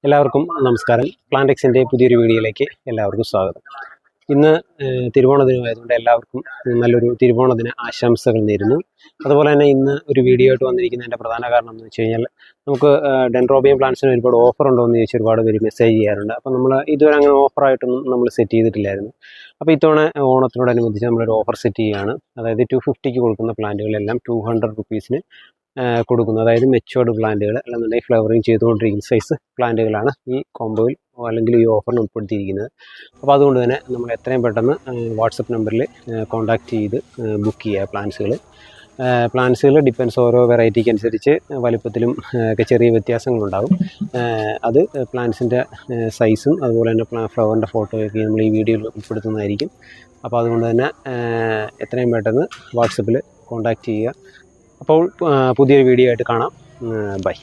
എല്ലാവർക്കും നമസ്കാരം. പ്ലാന്റെക്സിൻ്റെ പുതിയൊരു വീഡിയോയിലേക്ക് എല്ലാവർക്കും സ്വാഗതം. ഇന്ന് തിരുവോണ ദിനമായതുകൊണ്ട് എല്ലാവർക്കും നല്ലൊരു തിരുവോണ ദിന ആശംസകൾ നേരുന്നു. അതുപോലെ തന്നെ ഇന്ന് ഒരു വീഡിയോ ആയിട്ട് വന്നിരിക്കുന്നതിൻ്റെ പ്രധാന കാരണം എന്ന് വെച്ച് കഴിഞ്ഞാൽ നമുക്ക് ഡെൻഡ്രോബിയം പ്ലാന്റ്സിന് ഒരുപാട് ഓഫർ ഉണ്ടോ എന്ന് ചോദിച്ച് ഒരുപാട് പേര് മെസ്സേജ് ചെയ്യാറുണ്ട്. അപ്പോൾ നമ്മൾ ഇതുവരെ അങ്ങനെ ഓഫറായിട്ടൊന്നും നമ്മൾ സെറ്റ് ചെയ്തിട്ടില്ലായിരുന്നു. അപ്പോൾ ഇത്തവണ ഓണത്തിനോടനുബന്ധിച്ച് നമ്മളൊരു ഓഫർ സെറ്റ് ചെയ്യുകയാണ്. അതായത് 250ക്ക് കൊടുക്കുന്ന പ്ലാന്റുകളെല്ലാം 200 റുപ്പീസിന് കൊടുക്കുന്നു. അതായത് മെച്ചുവേർഡ് പ്ലാന്റുകൾ അല്ലെന്നുണ്ടെങ്കിൽ ഫ്ലവറിങ് ചെയ്തുകൊണ്ടിരിക്കുന്ന സൈസ് പ്ലാന്റുകളാണ് ഈ കോംബോയിൽ അല്ലെങ്കിൽ ഈ ഓഫറിന് ഉൾപ്പെടുത്തിയിരിക്കുന്നത്. അപ്പോൾ അതുകൊണ്ട് തന്നെ നമ്മൾ എത്രയും പെട്ടെന്ന് വാട്സപ്പ് നമ്പറിൽ കോൺടാക്റ്റ് ചെയ്ത് ബുക്ക് ചെയ്യുക പ്ലാന്റ്സുകൾ ഡിപ്പെൻസ് ഓരോ വെറൈറ്റിക്ക് അനുസരിച്ച് വലുപ്പത്തിലും ഒക്കെ ചെറിയ വ്യത്യാസങ്ങളുണ്ടാകും. അത് പ്ലാന്റ്സിൻ്റെ സൈസും അതുപോലെ തന്നെ ഫ്ലവറിൻ്റെ ഫോട്ടോയൊക്കെ നമ്മൾ ഈ വീഡിയോയിൽ ഉൾപ്പെടുത്തുന്നതായിരിക്കും. അപ്പോൾ അതുകൊണ്ട് തന്നെ എത്രയും പെട്ടെന്ന് വാട്സപ്പിൽ കോൺടാക്റ്റ് ചെയ്യുക. അപ്പോൾ പുതിയൊരു വീഡിയോ ആയിട്ട് കാണാം. ബൈ.